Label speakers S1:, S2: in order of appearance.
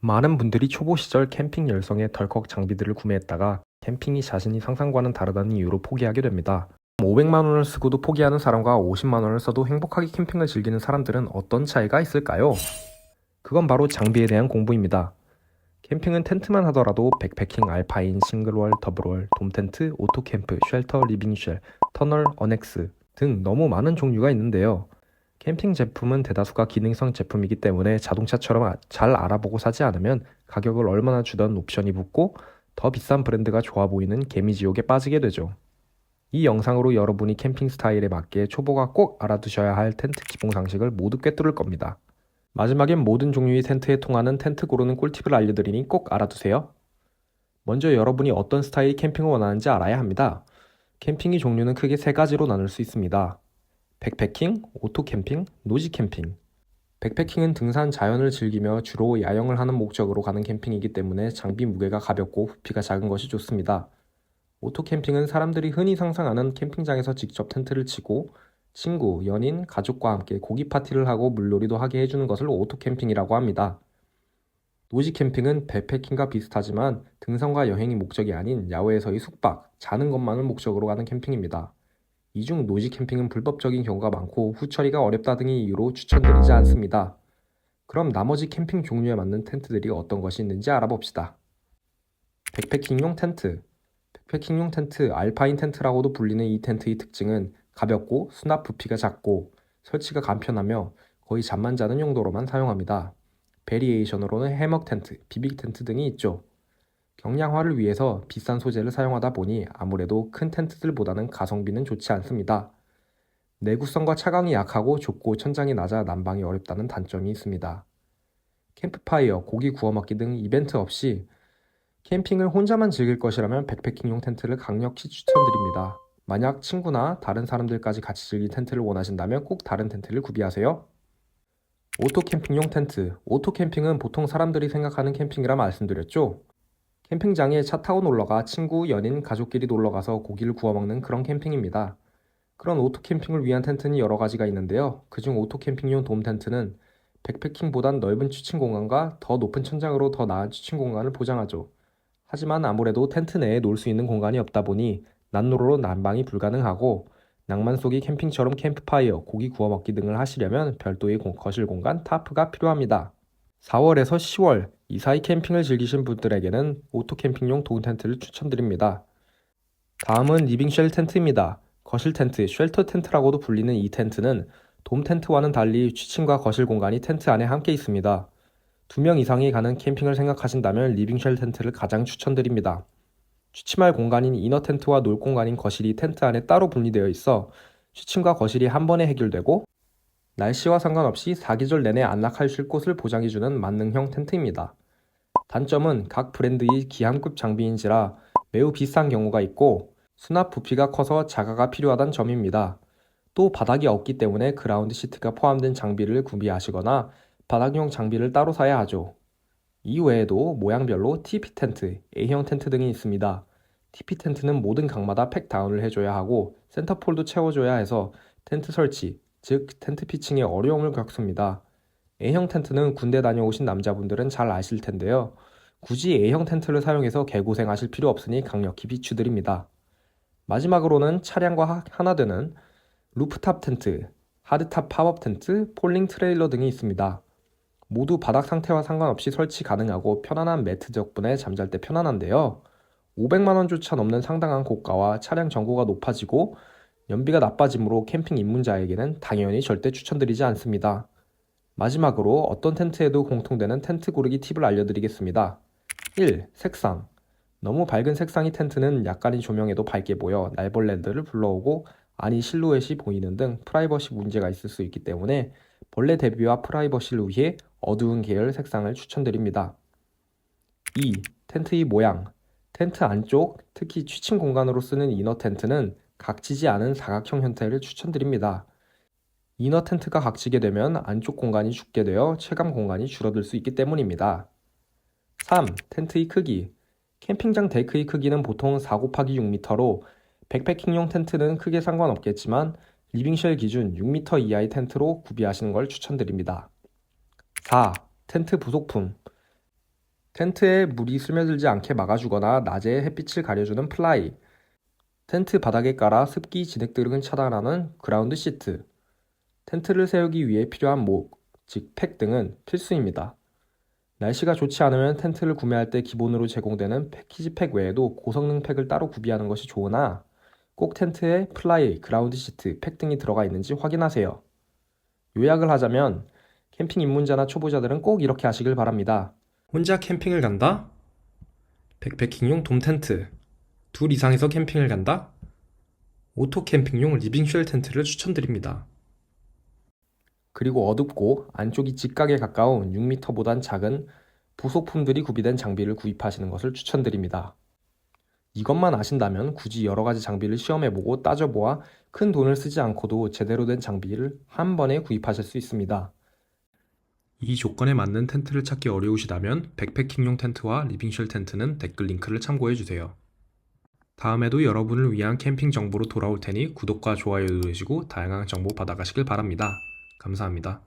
S1: 많은 분들이 초보 시절 캠핑 열성에 덜컥 장비들을 구매했다가 캠핑이 자신이 상상과는 다르다는 이유로 포기하게 됩니다. 500만 원을 쓰고도 포기하는 사람과 50만 원을 써도 행복하게 캠핑을 즐기는 사람들은 어떤 차이가 있을까요? 그건 바로 장비에 대한 공부입니다. 캠핑은 텐트만 하더라도 백패킹, 알파인, 싱글월, 더블월, 돔텐트, 오토캠프, 쉘터, 리빙쉘, 터널, 어넥스 등 너무 많은 종류가 있는데요. 캠핑 제품은 대다수가 기능성 제품이기 때문에 자동차처럼 잘 알아보고 사지 않으면 가격을 얼마나 주던 옵션이 붙고 더 비싼 브랜드가 좋아 보이는 개미지옥에 빠지게 되죠. 이 영상으로 여러분이 캠핑 스타일에 맞게 초보가 꼭 알아두셔야 할 텐트 기본 상식을 모두 꿰뚫을 겁니다. 마지막엔 모든 종류의 텐트에 통하는 텐트 고르는 꿀팁을 알려드리니 꼭 알아두세요. 먼저 여러분이 어떤 스타일의 캠핑을 원하는지 알아야 합니다. 캠핑의 종류는 크게 세 가지로 나눌 수 있습니다. 백패킹, 오토캠핑, 노지캠핑. 백패킹은 등산 자연을 즐기며 주로 야영을 하는 목적으로 가는 캠핑이기 때문에 장비 무게가 가볍고 부피가 작은 것이 좋습니다. 오토캠핑은 사람들이 흔히 상상하는 캠핑장에서 직접 텐트를 치고 친구, 연인, 가족과 함께 고기 파티를 하고 물놀이도 하게 해주는 것을 오토캠핑이라고 합니다. 노지캠핑은 백패킹과 비슷하지만 등산과 여행이 목적이 아닌 야외에서의 숙박, 자는 것만을 목적으로 가는 캠핑입니다. 이 중 노지 캠핑은 불법적인 경우가 많고 후처리가 어렵다 등의 이유로 추천드리지 않습니다. 그럼 나머지 캠핑 종류에 맞는 텐트들이 어떤 것이 있는지 알아봅시다. 백패킹용 텐트. 백패킹용 텐트, 알파인 텐트라고도 불리는 이 텐트의 특징은 가볍고 수납 부피가 작고 설치가 간편하며 거의 잠만 자는 용도로만 사용합니다. 베리에이션으로는 해먹 텐트, 비빅 텐트 등이 있죠. 경량화를 위해서 비싼 소재를 사용하다 보니 아무래도 큰 텐트들보다는 가성비는 좋지 않습니다. 내구성과 차광이 약하고 좁고 천장이 낮아 난방이 어렵다는 단점이 있습니다. 캠프파이어, 고기 구워 먹기 등 이벤트 없이 캠핑을 혼자만 즐길 것이라면 백패킹용 텐트를 강력히 추천드립니다. 만약 친구나 다른 사람들까지 같이 즐길 텐트를 원하신다면 꼭 다른 텐트를 구비하세요. 오토캠핑용 텐트. 오토캠핑은 보통 사람들이 생각하는 캠핑이라 말씀드렸죠? 캠핑장에 차 타고 놀러가 친구, 연인, 가족끼리 놀러가서 고기를 구워 먹는 그런 캠핑입니다. 그런 오토 캠핑을 위한 텐트는 여러 가지가 있는데요. 그중 오토 캠핑용 돔 텐트는 백패킹보단 넓은 취침 공간과 더 높은 천장으로 더 나은 취침 공간을 보장하죠. 하지만 아무래도 텐트 내에 놀 수 있는 공간이 없다 보니 난로로 난방이 불가능하고 낭만 속의 캠핑처럼 캠프파이어, 고기 구워 먹기 등을 하시려면 별도의 거실 공간, 타프가 필요합니다. 4월에서 10월 이 사이 캠핑을 즐기신 분들에게는 오토 캠핑용 돔 텐트를 추천드립니다. 다음은 리빙쉘 텐트입니다. 거실 텐트, 쉘터 텐트라고도 불리는 이 텐트는 돔 텐트와는 달리 취침과 거실 공간이 텐트 안에 함께 있습니다. 2명 이상이 가는 캠핑을 생각하신다면 리빙쉘 텐트를 가장 추천드립니다. 취침할 공간인 이너 텐트와 놀 공간인 거실이 텐트 안에 따로 분리되어 있어 취침과 거실이 한 번에 해결되고 날씨와 상관없이 사계절 내내 안락할 쉴 곳을 보장해주는 만능형 텐트입니다. 단점은 각 브랜드의 기함급 장비인지라 매우 비싼 경우가 있고 수납 부피가 커서 자가가 필요하다는 점입니다. 또 바닥이 없기 때문에 그라운드 시트가 포함된 장비를 구비하시거나 바닥용 장비를 따로 사야 하죠. 이 외에도 모양별로 TP 텐트, A형 텐트 등이 있습니다. TP 텐트는 모든 각마다 팩 다운을 해줘야 하고 센터폴도 채워줘야 해서 텐트 설치, 즉 텐트 피칭에 어려움을 겪습니다. A형 텐트는 군대 다녀오신 남자분들은 잘 아실 텐데요. 굳이 A형 텐트를 사용해서 개고생하실 필요 없으니 강력히 비추드립니다. 마지막으로는 차량과 하나 되는 루프탑 텐트, 하드탑 팝업 텐트, 폴링 트레일러 등이 있습니다. 모두 바닥 상태와 상관없이 설치 가능하고 편안한 매트 덕분에 잠잘 때 편안한데요. 500만 원조차 넘는 상당한 고가와 차량 정보가 높아지고 연비가 나빠지므로 캠핑 입문자에게는 당연히 절대 추천드리지 않습니다. 마지막으로 어떤 텐트에도 공통되는 텐트 고르기 팁을 알려드리겠습니다. 1. 색상. 너무 밝은 색상의 텐트는 약간의 조명에도 밝게 보여 날벌레들을 불러오고 안이 실루엣이 보이는 등 프라이버시 문제가 있을 수 있기 때문에 벌레 대비와 프라이버시를 위해 어두운 계열 색상을 추천드립니다. 2. 텐트의 모양. 텐트 안쪽, 특히 취침 공간으로 쓰는 이너 텐트는 각지지 않은 사각형 형태를 추천드립니다. 이너 텐트가 각지게 되면 안쪽 공간이 죽게 되어 체감 공간이 줄어들 수 있기 때문입니다. 3. 텐트의 크기. 캠핑장 데크의 크기는 보통 4 곱하기 6m로 백패킹용 텐트는 크게 상관없겠지만 리빙쉘 기준 6m 이하의 텐트로 구비하시는 걸 추천드립니다. 4. 텐트 부속품. 텐트에 물이 스며들지 않게 막아주거나 낮에 햇빛을 가려주는 플라이, 텐트 바닥에 깔아 습기 진액 등을 차단하는 그라운드 시트, 텐트를 세우기 위해 필요한 목, 즉 팩 등은 필수입니다. 날씨가 좋지 않으면 텐트를 구매할 때 기본으로 제공되는 패키지 팩 외에도 고성능 팩을 따로 구비하는 것이 좋으나 꼭 텐트에 플라이, 그라운드 시트, 팩 등이 들어가 있는지 확인하세요. 요약을 하자면 캠핑 입문자나 초보자들은 꼭 이렇게 하시길 바랍니다. 혼자 캠핑을 간다? 백패킹용 돔 텐트. 둘 이상에서 캠핑을 간다? 오토 캠핑용 리빙쉘 텐트를 추천드립니다. 그리고 어둡고 안쪽이 직각에 가까운 6m보단 작은 부속품들이 구비된 장비를 구입하시는 것을 추천드립니다. 이것만 아신다면 굳이 여러 가지 장비를 시험해보고 따져보아 큰 돈을 쓰지 않고도 제대로 된 장비를 한 번에 구입하실 수 있습니다. 이 조건에 맞는 텐트를 찾기 어려우시다면 백패킹용 텐트와 리빙쉘 텐트는 댓글 링크를 참고해주세요. 다음에도 여러분을 위한 캠핑 정보로 돌아올 테니 구독과 좋아요 누르시고 다양한 정보 받아가시길 바랍니다. 감사합니다.